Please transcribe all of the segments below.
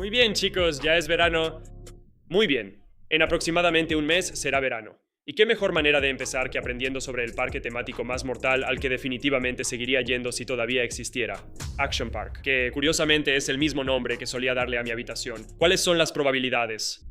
Muy bien, chicos, ya es verano. Muy bien. En aproximadamente un mes será verano. ¿Y qué mejor manera de empezar que aprendiendo sobre el parque temático más mortal al que definitivamente seguiría yendo si todavía existiera? Action Park, que curiosamente es el mismo nombre que solía darle a mi habitación. ¿Cuáles son las probabilidades?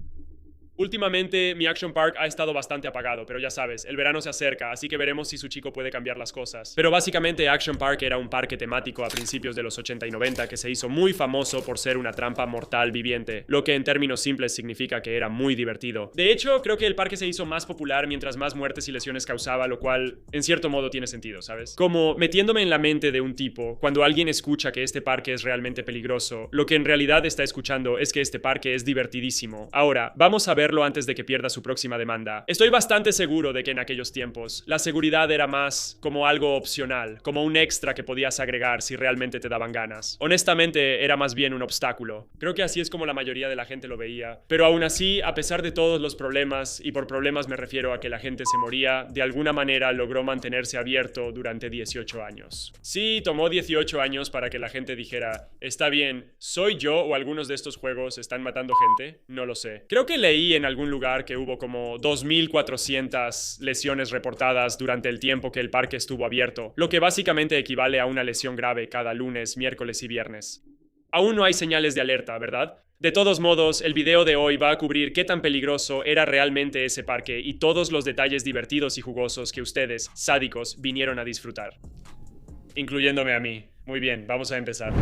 Últimamente mi Action Park ha estado bastante apagado, pero ya sabes, el verano se acerca, así que veremos si su chico puede cambiar las cosas. Pero básicamente Action Park era un parque temático a principios de los 80 y 90 que se hizo muy famoso por ser una trampa mortal viviente, lo que en términos simples significa que era muy divertido. De hecho, creo que el parque se hizo más popular mientras más muertes y lesiones causaba, lo cual en cierto modo tiene sentido, ¿sabes? Como metiéndome en la mente de un tipo, cuando alguien escucha que este parque es realmente peligroso, lo que en realidad está escuchando es que este parque es divertidísimo. Ahora, vamos a verlo antes de que pierda su próxima demanda. Estoy bastante seguro de que en aquellos tiempos la seguridad era más como algo opcional, como un extra que podías agregar si realmente te daban ganas. Honestamente, era más bien un obstáculo. Creo que así es como la mayoría de la gente lo veía. Pero aún así, a pesar de todos los problemas, y por problemas me refiero a que la gente se moría, de alguna manera logró mantenerse abierto durante 18 años. Sí, tomó 18 años para que la gente dijera, está bien, ¿soy yo o algunos de estos juegos están matando gente? No lo sé. Creo que leí en algún lugar que hubo como 2.400 lesiones reportadas durante el tiempo que el parque estuvo abierto, lo que básicamente equivale a una lesión grave cada lunes, miércoles y viernes. Aún no hay señales de alerta, ¿verdad? De todos modos, el video de hoy va a cubrir qué tan peligroso era realmente ese parque y todos los detalles divertidos y jugosos que ustedes, sádicos, vinieron a disfrutar. Incluyéndome a mí. Muy bien, vamos a empezar.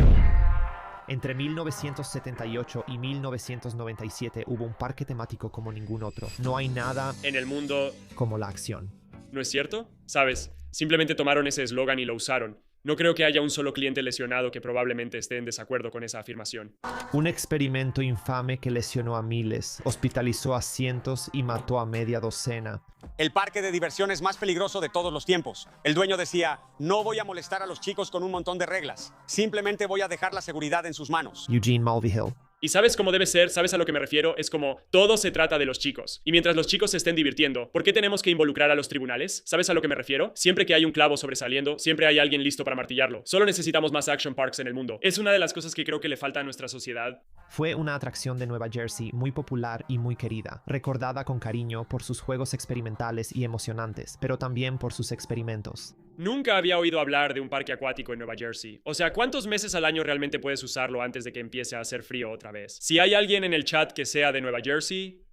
Entre 1978 y 1997 hubo un parque temático como ningún otro. No hay nada en el mundo como la acción. ¿No es cierto? ¿Sabes? Simplemente tomaron ese eslogan y lo usaron. No creo que haya un solo cliente lesionado que probablemente esté en desacuerdo con esa afirmación. Un experimento infame que lesionó a miles, hospitalizó a cientos y mató a media docena. El parque de diversiones más peligroso de todos los tiempos. El dueño decía, no voy a molestar a los chicos con un montón de reglas. Simplemente voy a dejar la seguridad en sus manos. Eugene Mulvihill. ¿Y sabes cómo debe ser? ¿Sabes a lo que me refiero? Es como, todo se trata de los chicos. Y mientras los chicos se estén divirtiendo, ¿por qué tenemos que involucrar a los tribunales? ¿Sabes a lo que me refiero? Siempre que hay un clavo sobresaliendo, siempre hay alguien listo para martillarlo. Solo necesitamos más action parks en el mundo. Es una de las cosas que creo que le falta a nuestra sociedad. Fue una atracción de Nueva Jersey muy popular y muy querida, recordada con cariño por sus juegos experimentales y emocionantes, pero también por sus experimentos. Nunca había oído hablar de un parque acuático en Nueva Jersey. O sea, ¿cuántos meses al año realmente puedes usarlo antes de que empiece a hacer frío otra vez? Si hay alguien en el chat que sea de Nueva Jersey,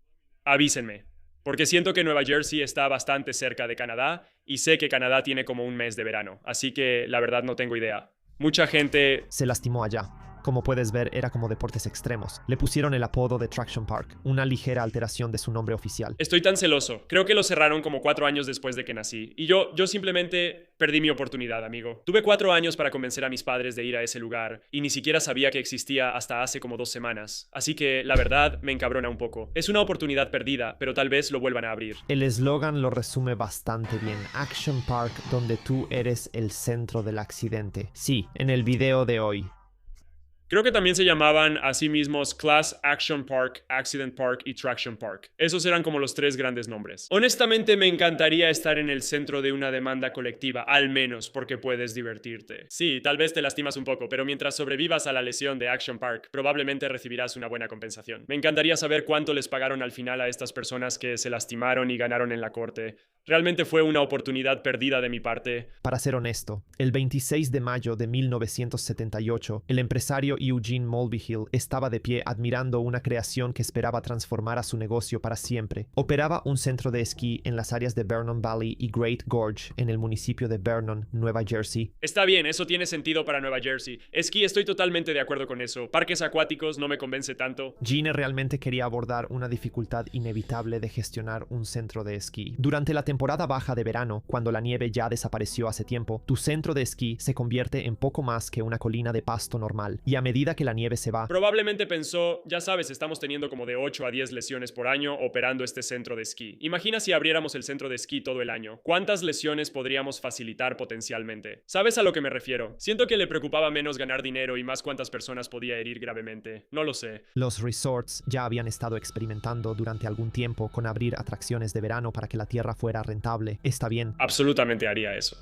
avísenme. Porque siento que Nueva Jersey está bastante cerca de Canadá y sé que Canadá tiene como un mes de verano. Así que la verdad no tengo idea. Mucha gente se lastimó allá. Como puedes ver, era como deportes extremos. Le pusieron el apodo de Traction Park, una ligera alteración de su nombre oficial. Estoy tan celoso. Creo que lo cerraron como 4 años después de que nací. Y yo simplemente perdí mi oportunidad, amigo. Tuve 4 años para convencer a mis padres de ir a ese lugar y ni siquiera sabía que existía hasta hace como 2 semanas. Así que, la verdad, me encabrona un poco. Es una oportunidad perdida, pero tal vez lo vuelvan a abrir. El eslogan lo resume bastante bien. Action Park, donde tú eres el centro del accidente. Sí, en el video de hoy. Creo que también se llamaban a sí mismos Class Action Park, Accident Park y Traction Park. Esos eran como los 3 grandes nombres. Honestamente me encantaría estar en el centro de una demanda colectiva, al menos porque puedes divertirte. Sí, tal vez te lastimas un poco, pero mientras sobrevivas a la lesión de Action Park, probablemente recibirás una buena compensación. Me encantaría saber cuánto les pagaron al final a estas personas que se lastimaron y ganaron en la corte. Realmente fue una oportunidad perdida de mi parte. Para ser honesto, el 26 de mayo de 1978, el empresario Eugene Mulvihill estaba de pie admirando una creación que esperaba transformar a su negocio para siempre. Operaba un centro de esquí en las áreas de Vernon Valley y Great Gorge en el municipio de Vernon, Nueva Jersey. Está bien, eso tiene sentido para Nueva Jersey. Esquí, estoy totalmente de acuerdo con eso. Parques acuáticos no me convence tanto. Gene realmente quería abordar una dificultad inevitable de gestionar un centro de esquí. Durante la temporada baja de verano, cuando la nieve ya desapareció hace tiempo, tu centro de esquí se convierte en poco más que una colina de pasto normal, y a medida que la nieve se va, probablemente pensó, ya sabes, estamos teniendo como de 8 a 10 lesiones por año operando este centro de esquí. Imagina si abriéramos el centro de esquí todo el año. ¿Cuántas lesiones podríamos facilitar potencialmente? ¿Sabes a lo que me refiero? Siento que le preocupaba menos ganar dinero y más cuántas personas podía herir gravemente. No lo sé. Los resorts ya habían estado experimentando durante algún tiempo con abrir atracciones de verano para que la tierra fuera rentable. Está bien. Absolutamente haría eso.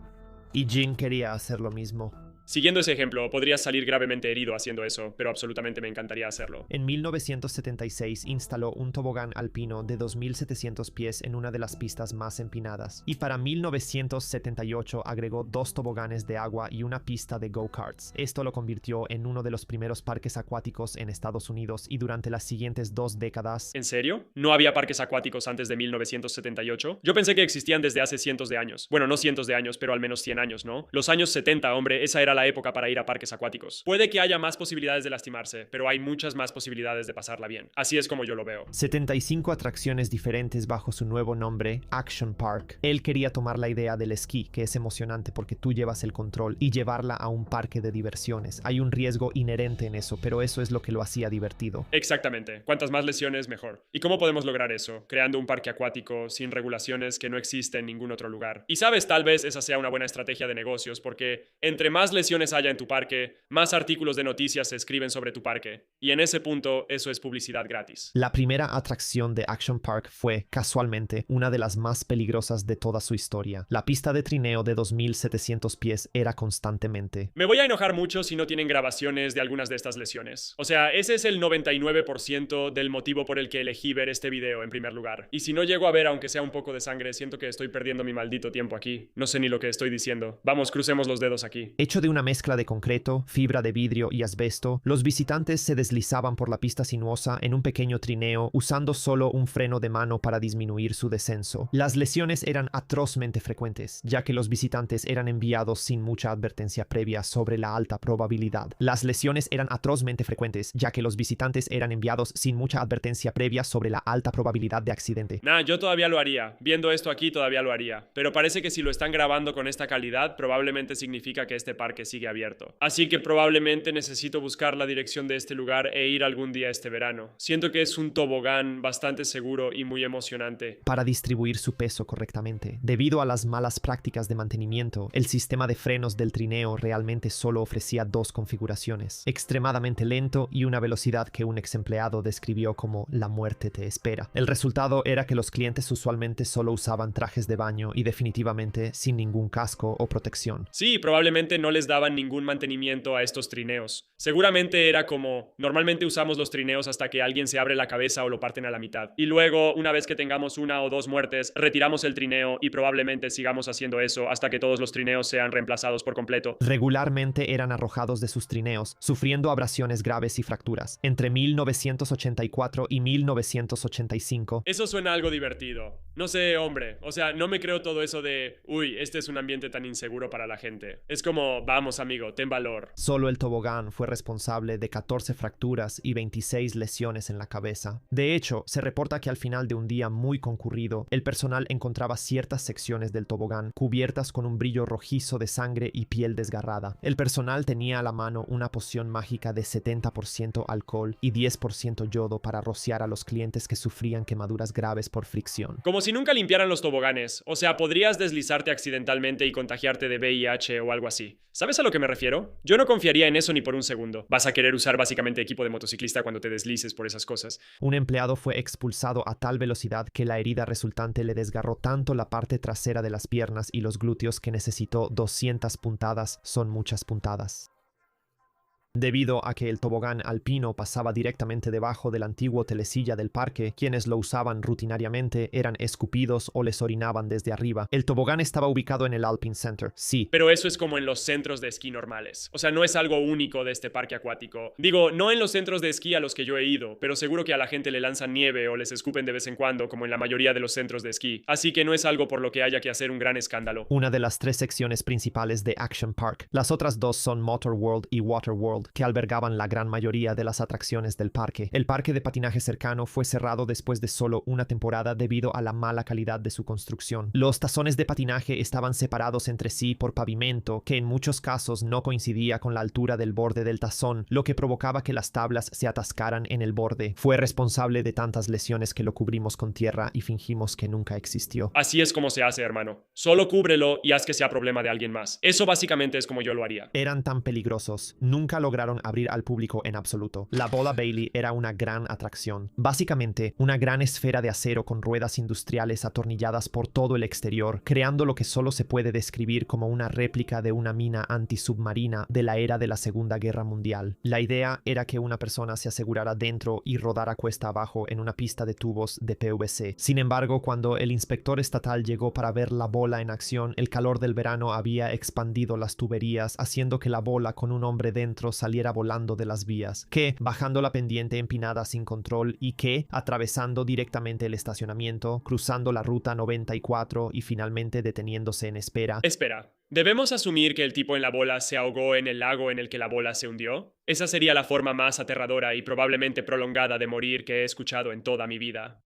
Y Gene quería hacer lo mismo. Siguiendo ese ejemplo, podrías salir gravemente herido haciendo eso, pero absolutamente me encantaría hacerlo. En 1976 instaló un tobogán alpino de 2.700 pies en una de las pistas más empinadas. Y para 1978 agregó 2 toboganes de agua y una pista de go-karts. Esto lo convirtió en uno de los primeros parques acuáticos en Estados Unidos y durante las siguientes 2 décadas. ¿En serio? ¿No había parques acuáticos antes de 1978? Yo pensé que existían desde hace cientos de años. Bueno, no cientos de años, pero al menos 100 años, ¿no? Los años 70, hombre, esa era la época para ir a parques acuáticos. Puede que haya más posibilidades de lastimarse, pero hay muchas más posibilidades de pasarla bien. Así es como yo lo veo. 75 atracciones diferentes bajo su nuevo nombre, Action Park. Él quería tomar la idea del esquí, que es emocionante porque tú llevas el control, y llevarla a un parque de diversiones. Hay un riesgo inherente en eso, pero eso es lo que lo hacía divertido. Exactamente. Cuantas más lesiones, mejor. ¿Y cómo podemos lograr eso? Creando un parque acuático sin regulaciones que no existe en ningún otro lugar. Y sabes, tal vez esa sea una buena estrategia de negocios, porque entre más lesiones haya en tu parque, más artículos de noticias se escriben sobre tu parque. Y en ese punto, eso es publicidad gratis. La primera atracción de Action Park fue, casualmente, una de las más peligrosas de toda su historia. La pista de trineo de 2.700 pies era constantemente. Me voy a enojar mucho si no tienen grabaciones de algunas de estas lesiones. O sea, ese es el 99% del motivo por el que elegí ver este video en primer lugar. Y si no llego a ver aunque sea un poco de sangre, siento que estoy perdiendo mi maldito tiempo aquí. No sé ni lo que estoy diciendo. Vamos, crucemos los dedos aquí. Hecho de una mezcla de concreto, fibra de vidrio y asbesto, los visitantes se deslizaban por la pista sinuosa en un pequeño trineo usando solo un freno de mano para disminuir su descenso. Las lesiones eran atrozmente frecuentes, ya que los visitantes eran enviados sin mucha advertencia previa sobre la alta probabilidad. Las lesiones eran atrozmente frecuentes, ya que los visitantes eran enviados sin mucha advertencia previa sobre la alta probabilidad de accidente. Nah, yo todavía lo haría. Viendo esto aquí todavía lo haría. Pero parece que si lo están grabando con esta calidad, probablemente significa que este parque sigue abierto. Así que probablemente necesito buscar la dirección de este lugar e ir algún día este verano. Siento que es un tobogán bastante seguro y muy emocionante. Para distribuir su peso correctamente. Debido a las malas prácticas de mantenimiento, el sistema de frenos del trineo realmente solo ofrecía 2 configuraciones: extremadamente lento y una velocidad que un ex empleado describió como "la muerte te espera". El resultado era que los clientes usualmente solo usaban trajes de baño y definitivamente sin ningún casco o protección. Sí, probablemente no les daban ningún mantenimiento a estos trineos. Seguramente era como, normalmente usamos los trineos hasta que alguien se abre la cabeza o lo parten a la mitad. Y luego, una vez que tengamos 1 o 2 muertes, retiramos el trineo y probablemente sigamos haciendo eso hasta que todos los trineos sean reemplazados por completo. Regularmente eran arrojados de sus trineos, sufriendo abrasiones graves y fracturas. Entre 1984 y 1985, Eso suena algo divertido. No sé, hombre. O sea, no me creo todo eso de, uy, este es un ambiente tan inseguro para la gente. Es como, vamos amigo, ten valor. solo el tobogán fue responsable de 14 fracturas y 26 lesiones en la cabeza. De hecho, se reporta que al final de un día muy concurrido, el personal encontraba ciertas secciones del tobogán cubiertas con un brillo rojizo de sangre y piel desgarrada. El personal tenía a la mano una poción mágica de 70% alcohol y 10% yodo para rociar a los clientes que sufrían quemaduras graves por fricción. Como si nunca limpiaran los toboganes. O sea, podrías deslizarte accidentalmente y contagiarte de VIH o algo así. ¿Sabes a lo que me refiero? Yo no confiaría en eso ni por un segundo. Vas a querer usar básicamente equipo de motociclista cuando te deslices por esas cosas. Un empleado fue expulsado a tal velocidad que la herida resultante le desgarró tanto la parte trasera de las piernas y los glúteos que necesitó 200 puntadas. Son muchas puntadas. Debido a que el tobogán alpino pasaba directamente debajo del antiguo telesilla del parque, quienes lo usaban rutinariamente eran escupidos o les orinaban desde arriba. El tobogán estaba ubicado en el Alpine Center, sí. Pero eso es como en los centros de esquí normales. O sea, no es algo único de este parque acuático. Digo, no en los centros de esquí a los que yo he ido, pero seguro que a la gente le lanzan nieve o les escupen de vez en cuando, como en la mayoría de los centros de esquí. Así que no es algo por lo que haya que hacer un gran escándalo. Una de las 3 secciones principales de Action Park. Las otras 2 son Motor World y Water World, que albergaban la gran mayoría de las atracciones del parque. El parque de patinaje cercano fue cerrado después de solo una temporada debido a la mala calidad de su construcción. Los tazones de patinaje estaban separados entre sí por pavimento, que en muchos casos no coincidía con la altura del borde del tazón, lo que provocaba que las tablas se atascaran en el borde. Fue responsable de tantas lesiones que lo cubrimos con tierra y fingimos que nunca existió. Así es como se hace, hermano. Solo cúbrelo y haz que sea problema de alguien más. Eso básicamente es como yo lo haría. Eran tan peligrosos. Nunca lograron abrir al público en absoluto. La bola Bailey era una gran atracción. Básicamente, una gran esfera de acero con ruedas industriales atornilladas por todo el exterior, creando lo que solo se puede describir como una réplica de una mina antisubmarina de la era de la Segunda Guerra Mundial. La idea era que una persona se asegurara dentro y rodara cuesta abajo en una pista de tubos de PVC. Sin embargo, cuando el inspector estatal llegó para ver la bola en acción, el calor del verano había expandido las tuberías, haciendo que la bola con un hombre dentro saliera volando de las vías, que, bajando la pendiente empinada sin control y que, atravesando directamente el estacionamiento, cruzando la ruta 94 y finalmente deteniéndose en espera. Espera, ¿debemos asumir que el tipo en la bola se ahogó en el lago en el que la bola se hundió? Esa sería la forma más aterradora y probablemente prolongada de morir que he escuchado en toda mi vida.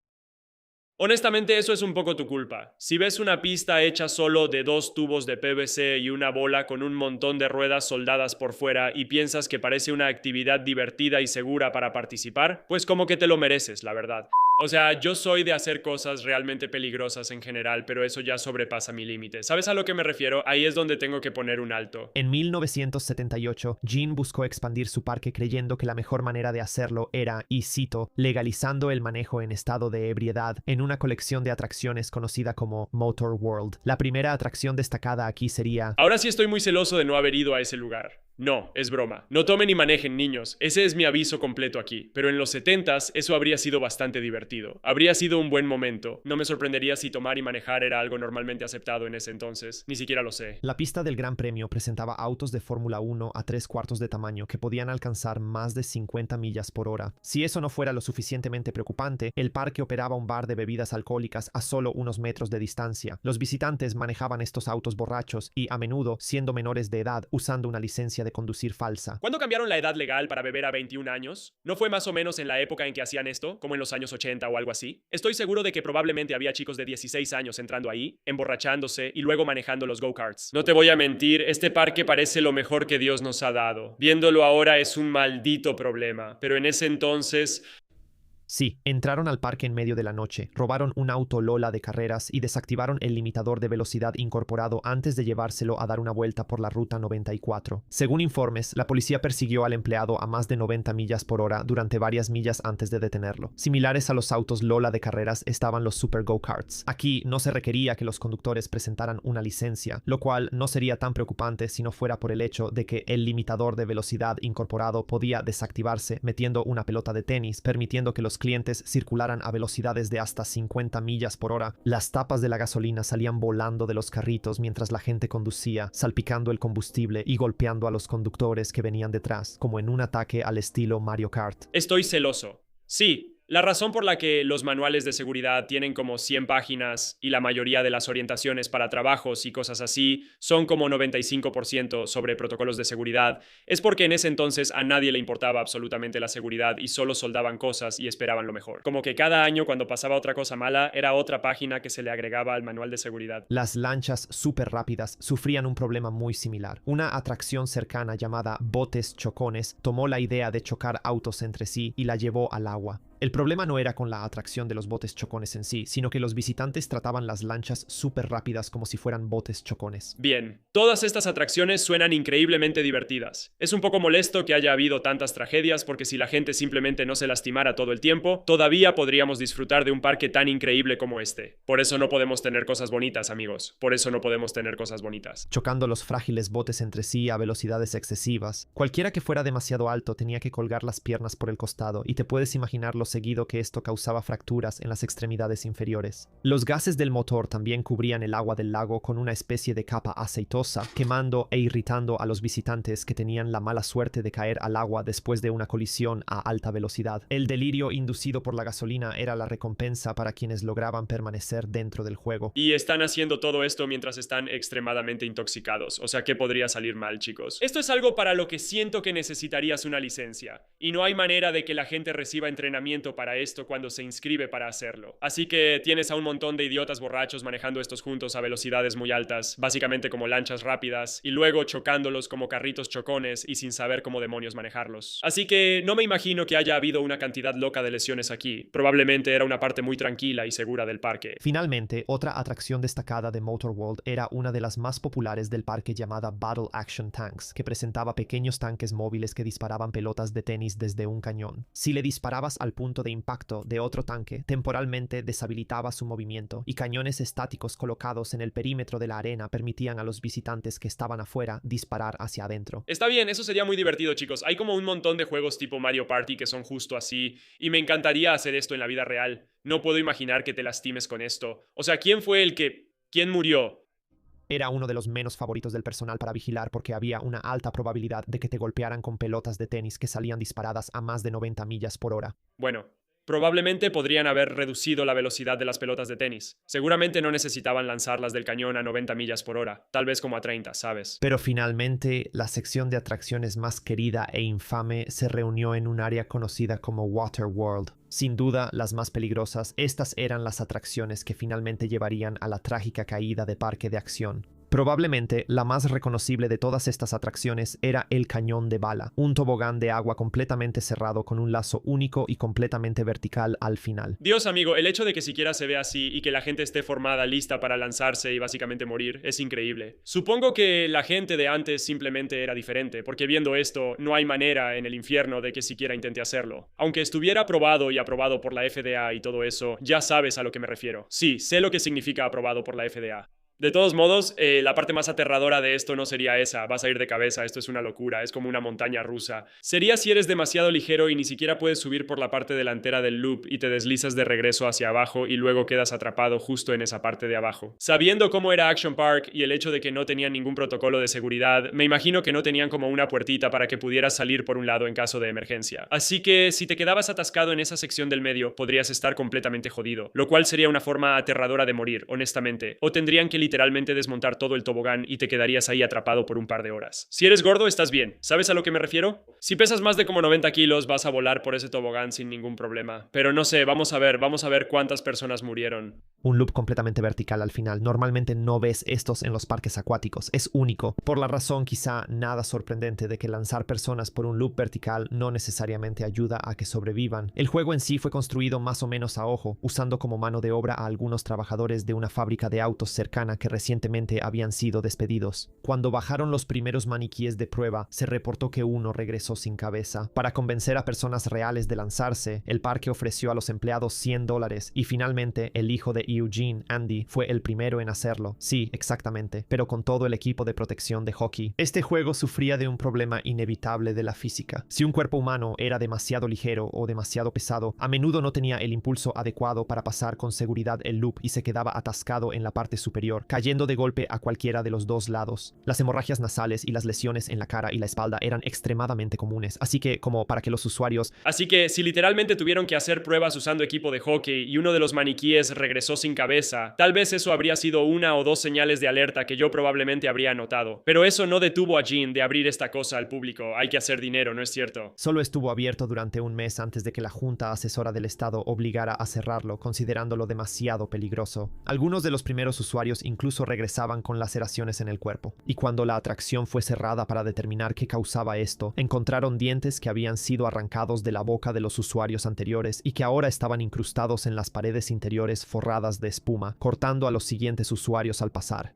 Honestamente, eso es un poco tu culpa. Si ves una pista hecha solo de 2 tubos de PVC y una bola con un montón de ruedas soldadas por fuera y piensas que parece una actividad divertida y segura para participar, pues como que te lo mereces, la verdad. O sea, yo soy de hacer cosas realmente peligrosas en general, pero eso ya sobrepasa mi límite. ¿Sabes a lo que me refiero? Ahí es donde tengo que poner un alto. En 1978, Gene buscó expandir su parque creyendo que la mejor manera de hacerlo era, y cito, legalizando el manejo en estado de ebriedad en una colección de atracciones conocida como Motor World. La primera atracción destacada aquí sería... Ahora sí estoy muy celoso de no haber ido a ese lugar. No, es broma. No tomen ni manejen, niños. Ese es mi aviso completo aquí. Pero en los 70s eso habría sido bastante divertido. Habría sido un buen momento. No me sorprendería si tomar y manejar era algo normalmente aceptado en ese entonces. Ni siquiera lo sé. La pista del Gran Premio presentaba autos de Fórmula 1 a 3/4 de tamaño que podían alcanzar más de 50 millas por hora. Si eso no fuera lo suficientemente preocupante, el parque operaba un bar de bebidas alcohólicas a solo unos metros de distancia. Los visitantes manejaban estos autos borrachos y, a menudo, siendo menores de edad, usando una licencia de conducir falsa. ¿Cuándo cambiaron la edad legal para beber a 21 años? ¿No fue más o menos en la época en que hacían esto, como en los años 80 o algo así? Estoy seguro de que probablemente había chicos de 16 años entrando ahí, emborrachándose y luego manejando los go-karts. No te voy a mentir, este parque parece lo mejor que Dios nos ha dado. Viéndolo ahora es un maldito problema, pero en ese entonces... Sí, entraron al parque en medio de la noche, robaron un auto Lola de carreras y desactivaron el limitador de velocidad incorporado antes de llevárselo a dar una vuelta por la ruta 94. Según informes, la policía persiguió al empleado a más de 90 millas por hora durante varias millas antes de detenerlo. Similares a los autos Lola de carreras estaban los Super Go-Karts. Aquí no se requería que los conductores presentaran una licencia, lo cual no sería tan preocupante si no fuera por el hecho de que el limitador de velocidad incorporado podía desactivarse metiendo una pelota de tenis, permitiendo que los clientes circularan a velocidades de hasta 50 millas por hora. Las tapas de la gasolina salían volando de los carritos mientras la gente conducía, salpicando el combustible y golpeando a los conductores que venían detrás, como en un ataque al estilo Mario Kart. Estoy celoso. Sí. La razón por la que los manuales de seguridad tienen como 100 páginas y la mayoría de las orientaciones para trabajos y cosas así son como 95% sobre protocolos de seguridad es porque en ese entonces a nadie le importaba absolutamente la seguridad y solo soldaban cosas y esperaban lo mejor. Como que cada año cuando pasaba otra cosa mala era otra página que se le agregaba al manual de seguridad. Las lanchas súper rápidas sufrían un problema muy similar. Una atracción cercana llamada botes chocones tomó la idea de chocar autos entre sí y la llevó al agua. El problema no era con la atracción de los botes chocones en sí, sino que los visitantes trataban las lanchas súper rápidas como si fueran botes chocones. Bien, todas estas atracciones suenan increíblemente divertidas. Es un poco molesto que haya habido tantas tragedias porque si la gente simplemente no se lastimara todo el tiempo, todavía podríamos disfrutar de un parque tan increíble como este. Por eso no podemos tener cosas bonitas, amigos. Por eso no podemos tener cosas bonitas. Chocando los frágiles botes entre sí a velocidades excesivas. Cualquiera que fuera demasiado alto tenía que colgar las piernas por el costado y te puedes imaginar lo seguido que esto causaba fracturas en las extremidades inferiores. Los gases del motor también cubrían el agua del lago con una especie de capa aceitosa, quemando e irritando a los visitantes que tenían la mala suerte de caer al agua después de una colisión a alta velocidad. El delirio inducido por la gasolina era la recompensa para quienes lograban permanecer dentro del juego. Y están haciendo todo esto mientras están extremadamente intoxicados. O sea, ¿qué podría salir mal, chicos? Esto es algo para lo que siento que necesitarías una licencia. Y no hay manera de que la gente reciba entrenamiento entrenamiento para esto cuando se inscribe para hacerlo. Así que tienes a un montón de idiotas borrachos manejando estos juntos a velocidades muy altas, básicamente como lanchas rápidas, y luego chocándolos como carritos chocones y sin saber cómo demonios manejarlos. Así que no me imagino que haya habido una cantidad loca de lesiones aquí. Probablemente era una parte muy tranquila y segura del parque. Finalmente, otra atracción destacada de Motor World era una de las más populares del parque llamada Battle Action Tanks, que presentaba pequeños tanques móviles que disparaban pelotas de tenis desde un cañón. Si le disparabas al punto de impacto de otro tanque, temporalmente deshabilitaba su movimiento, y cañones estáticos colocados en el perímetro de la arena permitían a los visitantes que estaban afuera disparar hacia adentro. Está bien, eso sería muy divertido, chicos. Hay como un montón de juegos tipo Mario Party que son justo así, y me encantaría hacer esto en la vida real. No puedo imaginar que te lastimes con esto. O sea, ¿quién murió? Era uno de los menos favoritos del personal para vigilar porque había una alta probabilidad de que te golpearan con pelotas de tenis que salían disparadas a más de 90 millas por hora. Bueno, probablemente podrían haber reducido la velocidad de las pelotas de tenis. Seguramente no necesitaban lanzarlas del cañón a 90 millas por hora, tal vez como a 30, ¿sabes? Pero finalmente, la sección de atracciones más querida e infame se reunió en un área conocida como Water World. Sin duda, las más peligrosas, estas eran las atracciones que finalmente llevarían a la trágica caída de parque de acción. Probablemente la más reconocible de todas estas atracciones era el Cañón de Bala, un tobogán de agua completamente cerrado con un lazo único y completamente vertical al final. Dios, amigo, el hecho de que siquiera se vea así y que la gente esté formada, lista para lanzarse y básicamente morir, es increíble. Supongo que la gente de antes simplemente era diferente, porque viendo esto, no hay manera en el infierno de que siquiera intente hacerlo. Aunque estuviera aprobado y aprobado por la FDA y todo eso, ya sabes a lo que me refiero. Sí, sé lo que significa aprobado por la FDA. De todos modos, la parte más aterradora de esto no sería esa, vas a ir de cabeza, esto es una locura, es como una montaña rusa. Sería si eres demasiado ligero y ni siquiera puedes subir por la parte delantera del loop y te deslizas de regreso hacia abajo y luego quedas atrapado justo en esa parte de abajo. Sabiendo cómo era Action Park y el hecho de que no tenían ningún protocolo de seguridad, me imagino que no tenían como una puertita para que pudieras salir por un lado en caso de emergencia. Así que si te quedabas atascado en esa sección del medio, podrías estar completamente jodido, lo cual sería una forma aterradora de morir, honestamente, o tendrían que literalmente desmontar todo el tobogán y te quedarías ahí atrapado por un par de horas. Si eres gordo, estás bien. ¿Sabes a lo que me refiero? Si pesas más de como 90 kilos, vas a volar por ese tobogán sin ningún problema. Pero no sé, vamos a ver cuántas personas murieron. Un loop completamente vertical al final. Normalmente no ves estos en los parques acuáticos. Es único. Por la razón quizá nada sorprendente de que lanzar personas por un loop vertical no necesariamente ayuda a que sobrevivan. El juego en sí fue construido más o menos a ojo, usando como mano de obra a algunos trabajadores de una fábrica de autos cercana que recientemente habían sido despedidos. Cuando bajaron los primeros maniquíes de prueba, se reportó que uno regresó sin cabeza. Para convencer a personas reales de lanzarse, el parque ofreció a los empleados $100 y finalmente el hijo de Eugene, Andy, fue el primero en hacerlo. Sí, exactamente, pero con todo el equipo de protección de hockey. Este juego sufría de un problema inevitable de la física. Si un cuerpo humano era demasiado ligero o demasiado pesado, a menudo no tenía el impulso adecuado para pasar con seguridad el loop y se quedaba atascado en la parte superior, cayendo de golpe a cualquiera de los dos lados. Las hemorragias nasales y las lesiones en la cara y la espalda eran extremadamente comunes, así que Así que si literalmente tuvieron que hacer pruebas usando equipo de hockey y uno de los maniquíes regresó sin cabeza, tal vez eso habría sido una o dos señales de alerta que yo probablemente habría notado. Pero eso no detuvo a Gene de abrir esta cosa al público. Hay que hacer dinero, ¿no es cierto? Solo estuvo abierto durante un mes antes de que la Junta Asesora del Estado obligara a cerrarlo, considerándolo demasiado peligroso. Algunos de los primeros usuarios incluso regresaban con laceraciones en el cuerpo, y cuando la atracción fue cerrada para determinar qué causaba esto, encontraron dientes que habían sido arrancados de la boca de los usuarios anteriores y que ahora estaban incrustados en las paredes interiores forradas de espuma, cortando a los siguientes usuarios al pasar.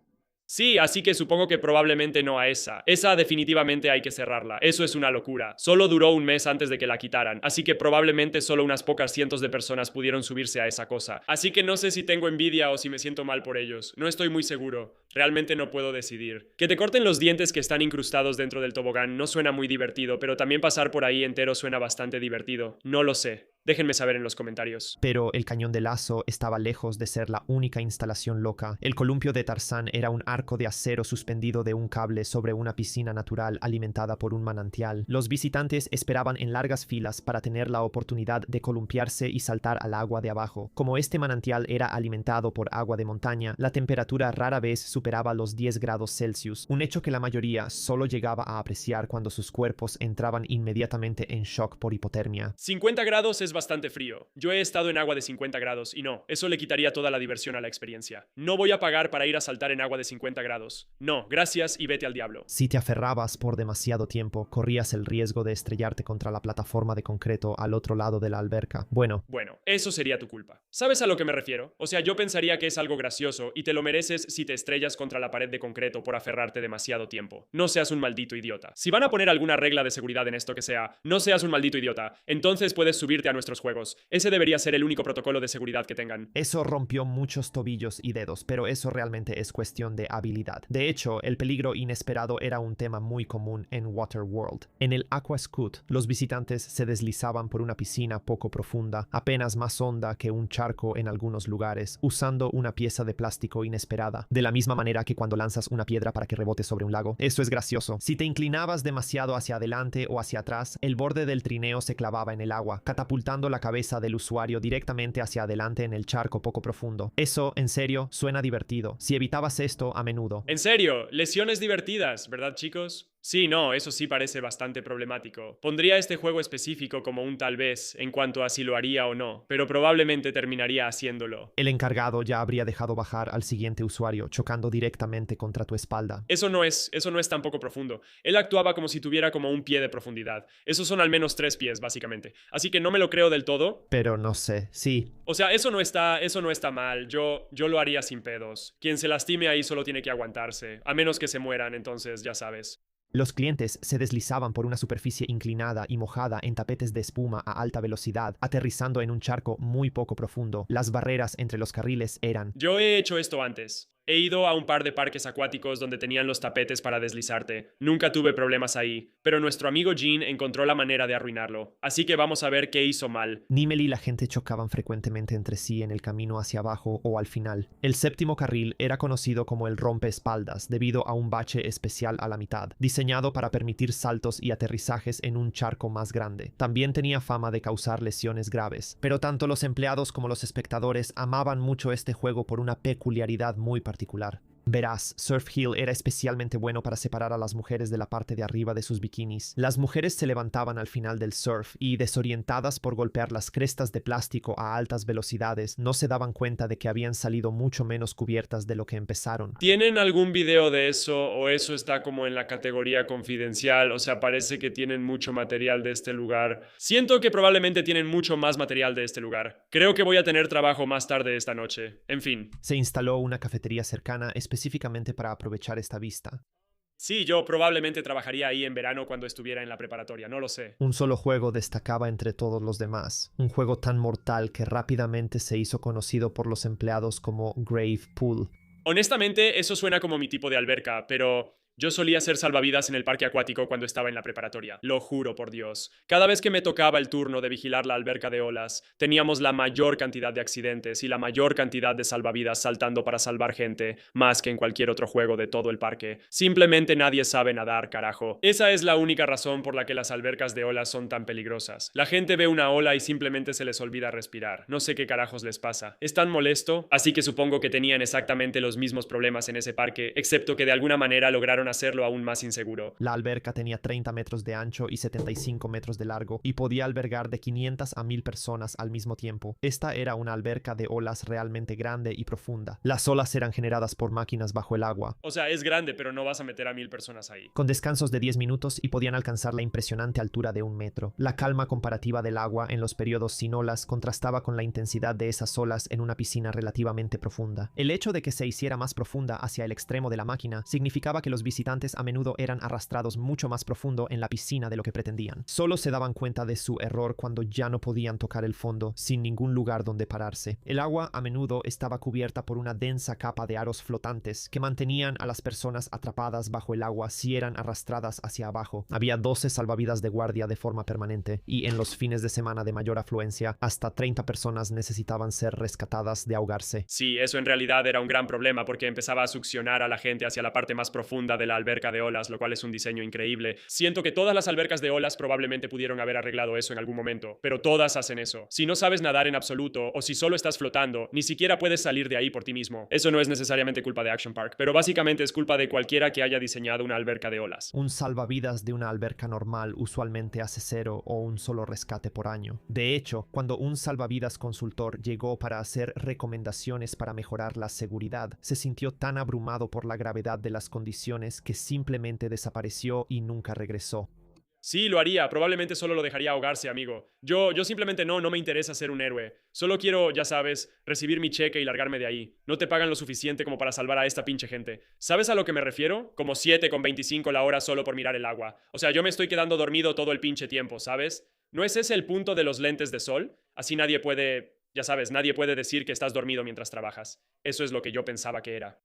Sí, así que supongo que probablemente no a esa. Esa definitivamente hay que cerrarla. Eso es una locura. Solo duró un mes antes de que la quitaran, así que probablemente solo unas pocas cientos de personas pudieron subirse a esa cosa. Así que no sé si tengo envidia o si me siento mal por ellos. No estoy muy seguro. Realmente no puedo decidir. Que te corten los dientes que están incrustados dentro del tobogán no suena muy divertido, pero también pasar por ahí entero suena bastante divertido. No lo sé. Déjenme saber en los comentarios. Pero el cañón de lazo estaba lejos de ser la única instalación loca. El columpio de Tarzán era un arco de acero suspendido de un cable sobre una piscina natural alimentada por un manantial. Los visitantes esperaban en largas filas para tener la oportunidad de columpiarse y saltar al agua de abajo. Como este manantial era alimentado por agua de montaña, la temperatura rara vez superaba los 10 grados Celsius, un hecho que la mayoría solo llegaba a apreciar cuando sus cuerpos entraban inmediatamente en shock por hipotermia. 50 grados es bastante frío. Yo he estado en agua de 50 grados y no, eso le quitaría toda la diversión a la experiencia. No voy a pagar para ir a saltar en agua de 50 grados. No, gracias y vete al diablo. Si te aferrabas por demasiado tiempo, corrías el riesgo de estrellarte contra la plataforma de concreto al otro lado de la alberca. Bueno, Eso sería tu culpa. ¿Sabes a lo que me refiero? O sea, yo pensaría que es algo gracioso y te lo mereces si te estrellas contra la pared de concreto por aferrarte demasiado tiempo. No seas un maldito idiota. Si van a poner alguna regla de seguridad en esto que sea, no seas un maldito idiota. Entonces puedes subirte a nuestros juegos. Ese debería ser el único protocolo de seguridad que tengan. eso rompió muchos tobillos y dedos, pero eso realmente es cuestión de habilidad. De hecho, el peligro inesperado era un tema muy común en Waterworld. En el Aqua Scoot, los visitantes se deslizaban por una piscina poco profunda, apenas más honda que un charco en algunos lugares, usando una pieza de plástico inesperada, de la misma manera que cuando lanzas una piedra para que rebote sobre un lago. Eso es gracioso. Si te inclinabas demasiado hacia adelante o hacia atrás, el borde del trineo se clavaba en el agua, catapultando la cabeza del usuario directamente hacia adelante en el charco poco profundo. Eso, en serio, suena divertido. Si evitabas esto a menudo. En serio, lesiones divertidas, ¿verdad, chicos? Sí, no, eso sí parece bastante problemático. Pondría este juego específico como un tal vez en cuanto a si lo haría o no, pero probablemente terminaría haciéndolo. El encargado ya habría dejado bajar al siguiente usuario, chocando directamente contra tu espalda. Eso no es tan poco profundo. Él actuaba como si tuviera como un pie de profundidad. Esos son al menos 3 pies, básicamente. Así que no me lo creo del todo. Pero no sé, sí. O sea, eso no está mal. Yo lo haría sin pedos. Quien se lastime ahí solo tiene que aguantarse. A menos que se mueran, entonces ya sabes. Los clientes se deslizaban por una superficie inclinada y mojada en tapetes de espuma a alta velocidad, aterrizando en un charco muy poco profundo. Las barreras entre los carriles eran... Yo he hecho esto antes. He ido a un par de parques acuáticos donde tenían los tapetes para deslizarte. Nunca tuve problemas ahí, pero nuestro amigo Gene encontró la manera de arruinarlo. Así que vamos a ver qué hizo mal. Nimel y la gente chocaban frecuentemente entre sí en el camino hacia abajo o al final. El séptimo carril era conocido como el rompeespaldas debido a un bache especial a la mitad, diseñado para permitir saltos y aterrizajes en un charco más grande. También tenía fama de causar lesiones graves, pero tanto los empleados como los espectadores amaban mucho este juego por una peculiaridad muy particular. Verás, Surf Hill era especialmente bueno para separar a las mujeres de la parte de arriba de sus bikinis. Las mujeres se levantaban al final del surf y, desorientadas por golpear las crestas de plástico a altas velocidades, no se daban cuenta de que habían salido mucho menos cubiertas de lo que empezaron. ¿Tienen algún video de eso o eso está como en la categoría confidencial? O sea, parece que tienen mucho material de este lugar. Siento que probablemente tienen mucho más material de este lugar. Creo que voy a tener trabajo más tarde esta noche. En fin. Se instaló una cafetería cercana específicamente para aprovechar esta vista. Sí, yo probablemente trabajaría ahí en verano cuando estuviera en la preparatoria, no lo sé. Un solo juego destacaba entre todos los demás, un juego tan mortal que rápidamente se hizo conocido por los empleados como Grave Pool. Honestamente, eso suena como mi tipo de alberca, pero... Yo solía ser salvavidas en el parque acuático cuando estaba en la preparatoria, lo juro por Dios. Cada vez que me tocaba el turno de vigilar la alberca de olas, teníamos la mayor cantidad de accidentes y la mayor cantidad de salvavidas saltando para salvar gente, más que en cualquier otro juego de todo el parque. Simplemente nadie sabe nadar, carajo. Esa es la única razón por la que las albercas de olas son tan peligrosas. La gente ve una ola y simplemente se les olvida respirar. No sé qué carajos les pasa. Es tan molesto, así que supongo que tenían exactamente los mismos problemas en ese parque, excepto que de alguna manera lograron hacerlo aún más inseguro. La alberca tenía 30 metros de ancho y 75 metros de largo y podía albergar de 500 a 1000 personas al mismo tiempo. Esta era una alberca de olas realmente grande y profunda. Las olas eran generadas por máquinas bajo el agua. O sea, es grande, pero no vas a meter a 1000 personas ahí. Con descansos de 10 minutos y podían alcanzar la impresionante altura de 1 metro. La calma comparativa del agua en los periodos sin olas contrastaba con la intensidad de esas olas en una piscina relativamente profunda. El hecho de que se hiciera más profunda hacia el extremo de la máquina significaba que los visitantes a menudo eran arrastrados mucho más profundo en la piscina de lo que pretendían. Solo se daban cuenta de su error cuando ya no podían tocar el fondo, sin ningún lugar donde pararse. El agua a menudo estaba cubierta por una densa capa de aros flotantes que mantenían a las personas atrapadas bajo el agua si eran arrastradas hacia abajo. Había 12 salvavidas de guardia de forma permanente y en los fines de semana de mayor afluencia, hasta 30 personas necesitaban ser rescatadas de ahogarse. Sí, eso en realidad era un gran problema porque empezaba a succionar a la gente hacia la parte más profunda del de la alberca de olas, lo cual es un diseño increíble. Siento que todas las albercas de olas probablemente pudieron haber arreglado eso en algún momento, pero todas hacen eso. Si no sabes nadar en absoluto o si solo estás flotando, ni siquiera puedes salir de ahí por ti mismo. Eso no es necesariamente culpa de Action Park, pero básicamente es culpa de cualquiera que haya diseñado una alberca de olas. Un salvavidas de una alberca normal usualmente hace 0 o un solo rescate por año. De hecho, cuando un salvavidas consultor llegó para hacer recomendaciones para mejorar la seguridad, se sintió tan abrumado por la gravedad de las condiciones que simplemente desapareció y nunca regresó. Sí, lo haría. Probablemente solo lo dejaría ahogarse, amigo. Yo simplemente no me interesa ser un héroe. Solo quiero, ya sabes, recibir mi cheque y largarme de ahí. No te pagan lo suficiente como para salvar a esta pinche gente. ¿Sabes a lo que me refiero? Como 7,25 la hora solo por mirar el agua. O sea, yo me estoy quedando dormido todo el pinche tiempo, ¿sabes? ¿No es ese el punto de los lentes de sol? Así nadie puede, ya sabes, nadie puede decir que estás dormido mientras trabajas. Eso es lo que yo pensaba que era.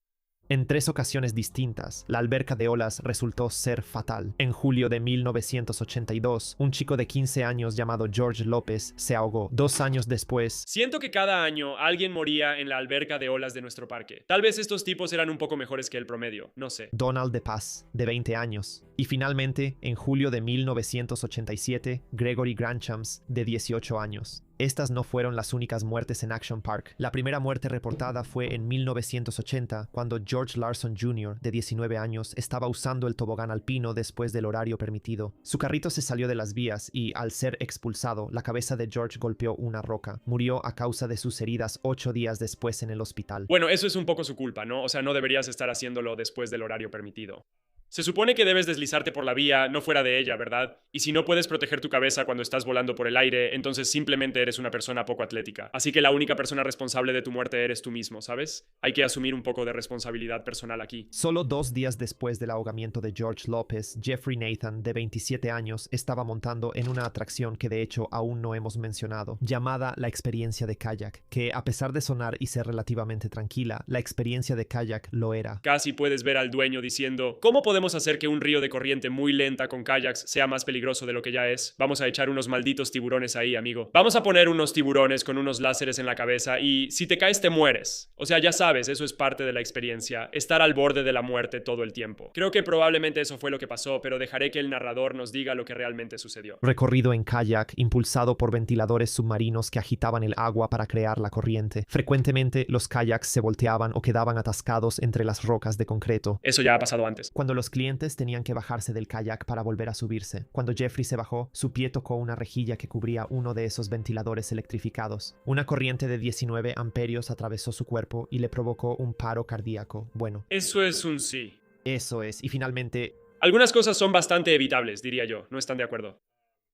En 3 ocasiones distintas, la alberca de olas resultó ser fatal. En julio de 1982, un chico de 15 años llamado George López se ahogó. 2 años después, Siento que cada año alguien moría en la alberca de olas de nuestro parque. Tal vez estos tipos eran un poco mejores que el promedio, no sé. Donald de Paz, de 20 años. Y finalmente, en julio de 1987, Gregory Granchams, de 18 años. Estas no fueron las únicas muertes en Action Park. La primera muerte reportada fue en 1980, cuando George Larson Jr., de 19 años, estaba usando el tobogán alpino después del horario permitido. Su carrito se salió de las vías y, al ser expulsado, la cabeza de George golpeó una roca. Murió a causa de sus heridas 8 días después en el hospital. Bueno, eso es un poco su culpa, ¿no? O sea, no deberías estar haciéndolo después del horario permitido. Se supone que debes deslizarte por la vía, no fuera de ella, ¿verdad? Y si no puedes proteger tu cabeza cuando estás volando por el aire, entonces simplemente eres una persona poco atlética. Así que la única persona responsable de tu muerte eres tú mismo, ¿sabes? Hay que asumir un poco de responsabilidad personal aquí. Solo 2 días después del ahogamiento de George López, Jeffrey Nathan, de 27 años, estaba montando en una atracción que de hecho aún no hemos mencionado, llamada la experiencia de kayak, que a pesar de sonar y ser relativamente tranquila, la experiencia de kayak lo era. Casi puedes ver al dueño diciendo, ¿cómo podemos hacer que un río de corriente muy lenta con kayaks sea más peligroso de lo que ya es? Vamos a echar unos malditos tiburones ahí, amigo. Vamos a poner unos tiburones con unos láseres en la cabeza y si te caes te mueres. O sea, ya sabes, eso es parte de la experiencia, estar al borde de la muerte todo el tiempo. Creo que probablemente eso fue lo que pasó, pero dejaré que el narrador nos diga lo que realmente sucedió. Recorrido en kayak, impulsado por ventiladores submarinos que agitaban el agua para crear la corriente. Frecuentemente, los kayaks se volteaban o quedaban atascados entre las rocas de concreto. Eso ya ha pasado antes. Cuando los clientes tenían que bajarse del kayak para volver a subirse. Cuando Jeffrey se bajó, su pie tocó una rejilla que cubría uno de esos ventiladores electrificados. Una corriente de 19 amperios atravesó su cuerpo y le provocó un paro cardíaco. Bueno, Eso es un sí. eso es. Y finalmente, Algunas cosas son bastante evitables, diría yo. ¿No están de acuerdo?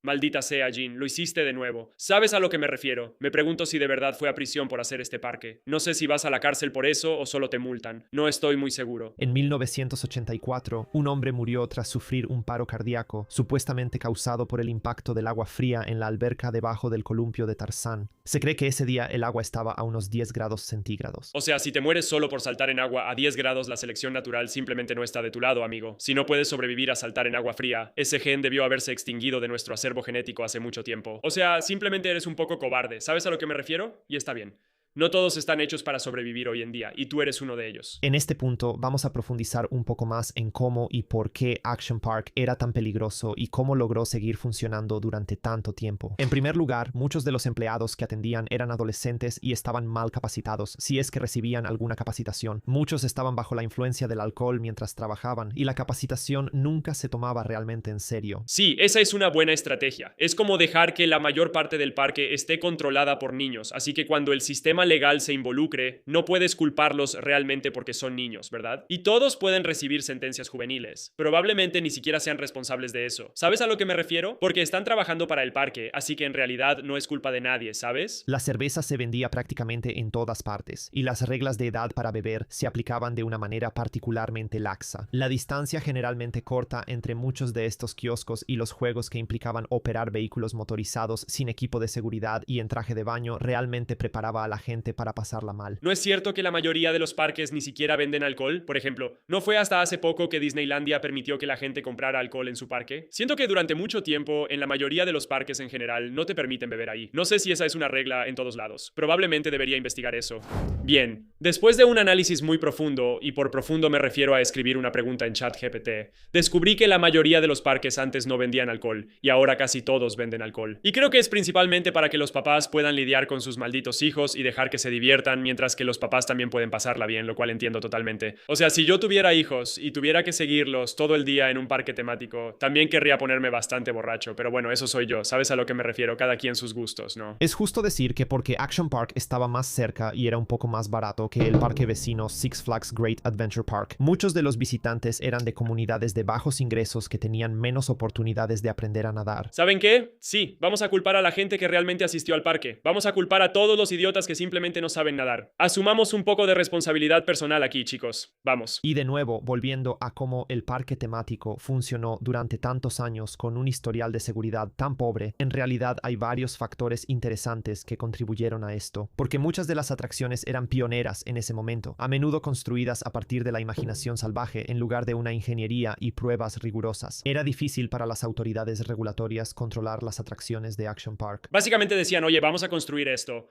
Maldita sea, Jean, lo hiciste de nuevo. ¿Sabes a lo que me refiero? Me pregunto si de verdad fue a prisión por hacer este parque. No sé si vas a la cárcel por eso o solo te multan. No estoy muy seguro. en 1984, un hombre murió tras sufrir un paro cardíaco, supuestamente causado por el impacto del agua fría en la alberca debajo del columpio de Tarzán. Se cree que ese día el agua estaba a unos 10 grados centígrados. O sea, si te mueres solo por saltar en agua a 10 grados, la selección natural simplemente no está de tu lado, amigo. Si no puedes sobrevivir a saltar en agua fría, ese gen debió haberse extinguido de nuestro acervo genético hace mucho tiempo. O sea, simplemente eres un poco cobarde. ¿Sabes a lo que me refiero? Y está bien. No todos están hechos para sobrevivir hoy en día, y tú eres uno de ellos. En este punto vamos a profundizar un poco más en cómo y por qué Action Park era tan peligroso y cómo logró seguir funcionando durante tanto tiempo. En primer lugar, muchos de los empleados que atendían eran adolescentes y estaban mal capacitados, si es que recibían alguna capacitación. Muchos estaban bajo la influencia del alcohol mientras trabajaban y la capacitación nunca se tomaba realmente en serio. Sí, esa es una buena estrategia. Es como dejar que la mayor parte del parque esté controlada por niños, así que cuando el sistema legal se involucre, no puedes culparlos realmente porque son niños, ¿verdad? Y todos pueden recibir sentencias juveniles. Probablemente ni siquiera sean responsables de eso. ¿Sabes a lo que me refiero? Porque están trabajando para el parque, así que en realidad no es culpa de nadie, ¿sabes? La cerveza se vendía prácticamente en todas partes, y las reglas de edad para beber se aplicaban de una manera particularmente laxa. La distancia generalmente corta entre muchos de estos kioscos y los juegos que implicaban operar vehículos motorizados sin equipo de seguridad y en traje de baño realmente preparaba a la gente simplemente para pasarla mal. ¿No es cierto que la mayoría de los parques ni siquiera venden alcohol? Por ejemplo, ¿no fue hasta hace poco que Disneylandia permitió que la gente comprara alcohol en su parque? Siento que durante mucho tiempo, en la mayoría de los parques en general, no te permiten beber ahí. No sé si esa es una regla en todos lados. Probablemente debería investigar eso. Bien, después de un análisis muy profundo, y por profundo me refiero a escribir una pregunta en ChatGPT, descubrí que la mayoría de los parques antes no vendían alcohol, y ahora casi todos venden alcohol. Y creo que es principalmente para que los papás puedan lidiar con sus malditos hijos y dejar que se diviertan, mientras que los papás también pueden pasarla bien, lo cual entiendo totalmente. O sea, si yo tuviera hijos y tuviera que seguirlos todo el día en un parque temático, también querría ponerme bastante borracho, pero bueno, eso soy yo, ¿sabes a lo que me refiero? Cada quien sus gustos, ¿no? Es justo decir que porque Action Park estaba más cerca y era un poco más barato que el parque vecino Six Flags Great Adventure Park, muchos de los visitantes eran de comunidades de bajos ingresos que tenían menos oportunidades de aprender a nadar. ¿Saben qué? Sí, vamos a culpar a la gente que realmente asistió al parque. Vamos a culpar a todos los idiotas que simplemente no saben nadar. Asumamos un poco de responsabilidad personal aquí, chicos. Vamos. Y de nuevo, volviendo a cómo el parque temático funcionó durante tantos años con un historial de seguridad tan pobre, en realidad hay varios factores interesantes que contribuyeron a esto, porque muchas de las atracciones eran pioneras en ese momento, a menudo construidas a partir de la imaginación salvaje en lugar de una ingeniería y pruebas rigurosas. Era difícil para las autoridades regulatorias controlar las atracciones de Action Park. Básicamente decían, oye, vamos a construir esto.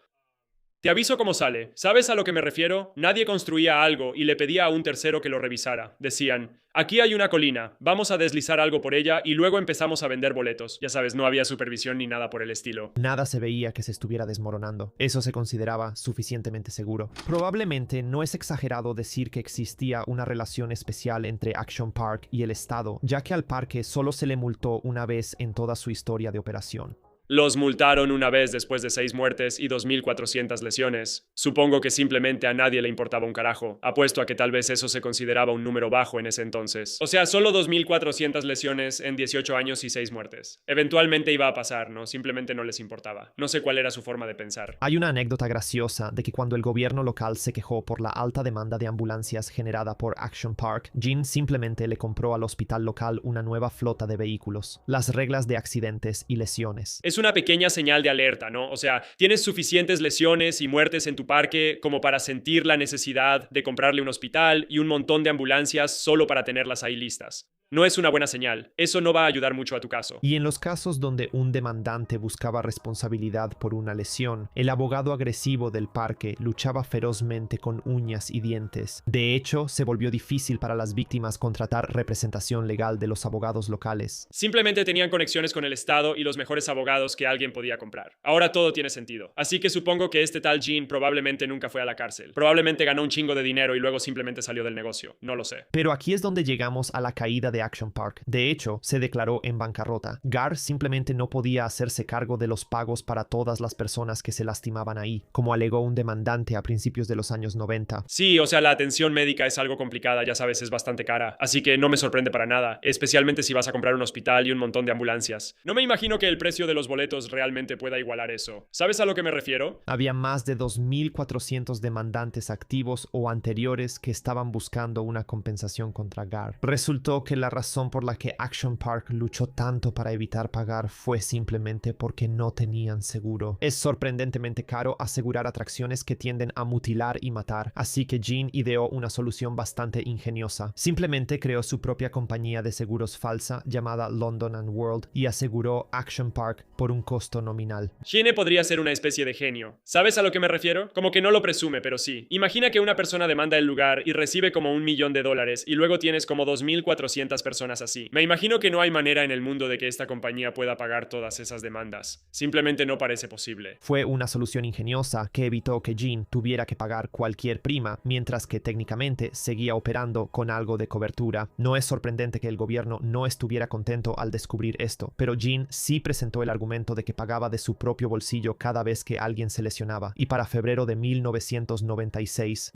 Te aviso cómo sale. ¿Sabes a lo que me refiero? Nadie construía algo y le pedía a un tercero que lo revisara. Decían, aquí hay una colina, vamos a deslizar algo por ella y luego empezamos a vender boletos. Ya sabes, no había supervisión ni nada por el estilo. Nada se veía que se estuviera desmoronando. Eso se consideraba suficientemente seguro. Probablemente no es exagerado decir que existía una relación especial entre Action Park y el Estado, ya que al parque solo se le multó una vez en toda su historia de operación. Los multaron una vez después de 6 muertes y 2.400 lesiones. Supongo que simplemente a nadie le importaba un carajo. Apuesto a que tal vez eso se consideraba un número bajo en ese entonces. O sea, solo 2.400 lesiones en 18 años y 6 muertes. Eventualmente iba a pasar, ¿no? Simplemente no les importaba. No sé cuál era su forma de pensar. Hay una anécdota graciosa de que cuando el gobierno local se quejó por la alta demanda de ambulancias generada por Action Park, Gene simplemente le compró al hospital local una nueva flota de vehículos. Las reglas de accidentes y lesiones. Es una pequeña señal de alerta, ¿no? O sea, tienes suficientes lesiones y muertes en tu parque como para sentir la necesidad de comprarle un hospital y un montón de ambulancias solo para tenerlas ahí listas. No es una buena señal. Eso no va a ayudar mucho a tu caso. Y en los casos donde un demandante buscaba responsabilidad por una lesión, el abogado agresivo del parque luchaba ferozmente con uñas y dientes. De hecho, se volvió difícil para las víctimas contratar representación legal de los abogados locales. Simplemente tenían conexiones con el Estado y los mejores abogados que alguien podía comprar. Ahora todo tiene sentido. Así que supongo que este tal Gene probablemente nunca fue a la cárcel. Probablemente ganó un chingo de dinero y luego simplemente salió del negocio. No lo sé. Pero aquí es donde llegamos a la caída de Action Park. De hecho, se declaró en bancarrota. Gar simplemente no podía hacerse cargo de los pagos para todas las personas que se lastimaban ahí, como alegó un demandante a principios de los años 90. Sí, o sea, la atención médica es algo complicada, ya sabes, es bastante cara. Así que no me sorprende para nada, especialmente si vas a comprar un hospital y un montón de ambulancias. No me imagino que el precio de los boletos realmente pueda igualar eso. ¿Sabes a lo que me refiero? Había más de 2.400 demandantes activos o anteriores que estaban buscando una compensación contra Gar. Resultó que la razón por la que Action Park luchó tanto para evitar pagar fue simplemente porque no tenían seguro. Es sorprendentemente caro asegurar atracciones que tienden a mutilar y matar, así que Gene ideó una solución bastante ingeniosa. Simplemente creó su propia compañía de seguros falsa llamada London and World y aseguró Action Park por un costo nominal. Gene podría ser una especie de genio. ¿Sabes a lo que me refiero? Como que no lo presume, pero sí. Imagina que una persona demanda el lugar y recibe como $1.000.000 y luego tienes como 2.400 personas así. Me imagino que no hay manera en el mundo de que esta compañía pueda pagar todas esas demandas. Simplemente no parece posible. Fue una solución ingeniosa que evitó que Gene tuviera que pagar cualquier prima, mientras que técnicamente seguía operando con algo de cobertura. No es sorprendente que el gobierno no estuviera contento al descubrir esto, pero Gene sí presentó el argumento de que pagaba de su propio bolsillo cada vez que alguien se lesionaba, y para febrero de 1996...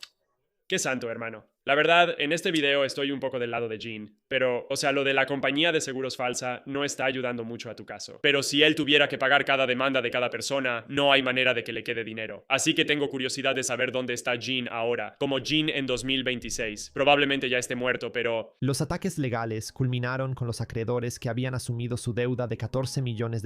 Qué santo, hermano. La verdad, en este video estoy un poco del lado de Gene, Pero, o sea, lo de la compañía de seguros falsa no está ayudando mucho a tu caso. Pero si él tuviera que pagar cada demanda de cada persona, no hay manera de que le quede dinero. Así que tengo curiosidad de saber dónde está Gene ahora, como Gene en 2026. Probablemente ya esté muerto, pero... Los ataques legales culminaron con los acreedores que habían asumido su deuda de $14 millones,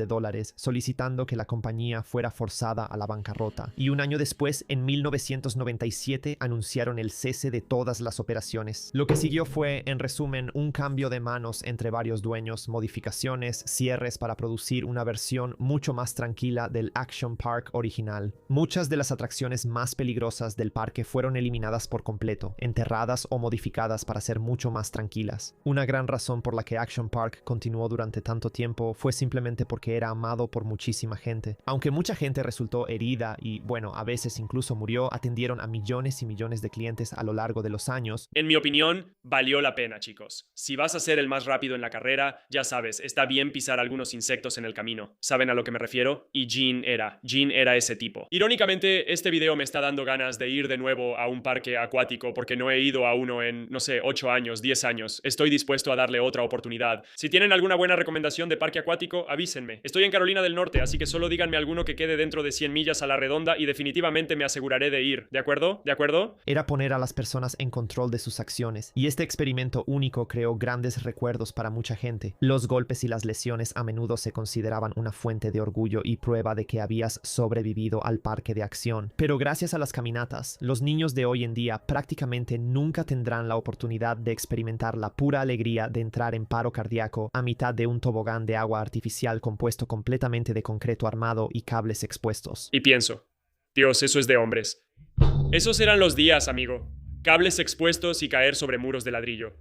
solicitando que la compañía fuera forzada a la bancarrota. Y un año después, en 1997, anunciaron el cese de todas las operaciones. Lo que siguió fue, en resumen, un cambio de manos entre varios dueños, modificaciones, cierres para producir una versión mucho más tranquila del Action Park original. Muchas de las atracciones más peligrosas del parque fueron eliminadas por completo, enterradas o modificadas para ser mucho más tranquilas. Una gran razón por la que Action Park continuó durante tanto tiempo fue simplemente porque era amado por muchísima gente. Aunque mucha gente resultó herida y, bueno, a veces incluso murió, atendieron a millones y millones de clientes a lo largo de los años. En mi opinión, valió la pena, chicos. Si vas a ser el más rápido en la carrera, ya sabes, está bien pisar algunos insectos en el camino. ¿Saben a lo que me refiero? Y Gene era ese tipo. Irónicamente, este video me está dando ganas de ir de nuevo a un parque acuático porque no he ido a uno en, no sé, 8 años, 10 años. Estoy dispuesto a darle otra oportunidad. Si tienen alguna buena recomendación de parque acuático, avísenme. Estoy en Carolina del Norte, así que solo díganme alguno que quede dentro de 100 millas a la redonda y definitivamente me aseguraré de ir. ¿De acuerdo? ¿De acuerdo? Era poner a las personas en control de sus acciones, y este experimento único creó grandes recuerdos para mucha gente. Los golpes y las lesiones a menudo se consideraban una fuente de orgullo y prueba de que habías sobrevivido al parque de acción. Pero gracias a las caminatas, los niños de hoy en día prácticamente nunca tendrán la oportunidad de experimentar la pura alegría de entrar en paro cardíaco a mitad de un tobogán de agua artificial compuesto completamente de concreto armado y cables expuestos. Y pienso, Dios, eso es de hombres. Esos eran los días, amigo. Cables expuestos y caer sobre muros de ladrillo.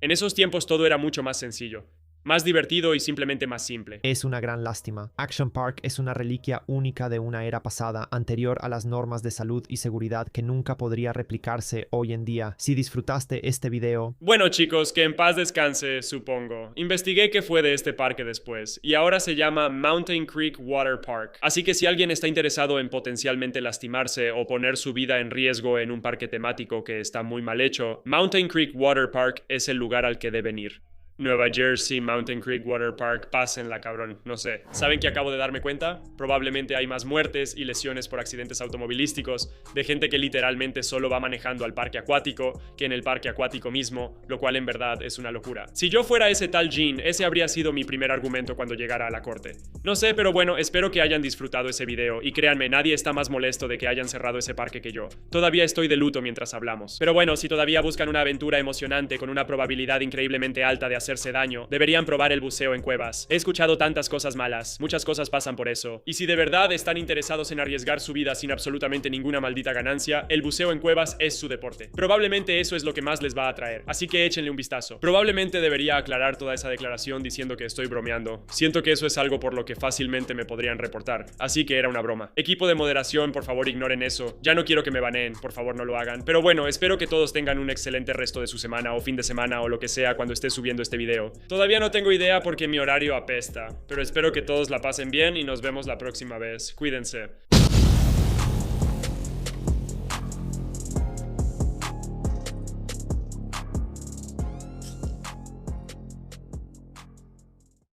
En esos tiempos todo era mucho más sencillo. Más divertido y simplemente más simple. Es una gran lástima. Action Park es una reliquia única de una era pasada, anterior a las normas de salud y seguridad que nunca podría replicarse hoy en día. Si disfrutaste este video... Bueno, chicos, que en paz descanse, supongo. Investigué qué fue de este parque después, y ahora se llama Mountain Creek Water Park. Así que si alguien está interesado en potencialmente lastimarse o poner su vida en riesgo en un parque temático que está muy mal hecho, Mountain Creek Water Park es el lugar al que deben ir. Nueva Jersey, Mountain Creek Water Park, pásenla, cabrón, no sé. ¿Saben qué acabo de darme cuenta? Probablemente hay más muertes y lesiones por accidentes automovilísticos de gente que literalmente solo va manejando al parque acuático que en el parque acuático mismo, lo cual en verdad es una locura. Si yo fuera ese tal Gene, ese habría sido mi primer argumento cuando llegara a la corte. No sé, pero bueno, espero que hayan disfrutado ese video y créanme, nadie está más molesto de que hayan cerrado ese parque que yo. Todavía estoy de luto mientras hablamos. Pero bueno, si todavía buscan una aventura emocionante con una probabilidad increíblemente alta de hacerse daño, deberían probar el buceo en cuevas. He escuchado tantas cosas malas, muchas cosas pasan por eso. Y si de verdad están interesados en arriesgar su vida sin absolutamente ninguna maldita ganancia, el buceo en cuevas es su deporte. Probablemente eso es lo que más les va a atraer, así que échenle un vistazo. Probablemente debería aclarar toda esa declaración diciendo que estoy bromeando. Siento que eso es algo por lo que fácilmente me podrían reportar, así que era una broma. Equipo de moderación, por favor ignoren eso. Ya no quiero que me baneen, por favor no lo hagan. Pero bueno, espero que todos tengan un excelente resto de su semana o fin de semana o lo que sea cuando esté subiendo este video. Todavía no tengo idea porque mi horario apesta, pero espero que todos la pasen bien y nos vemos la próxima vez. Cuídense.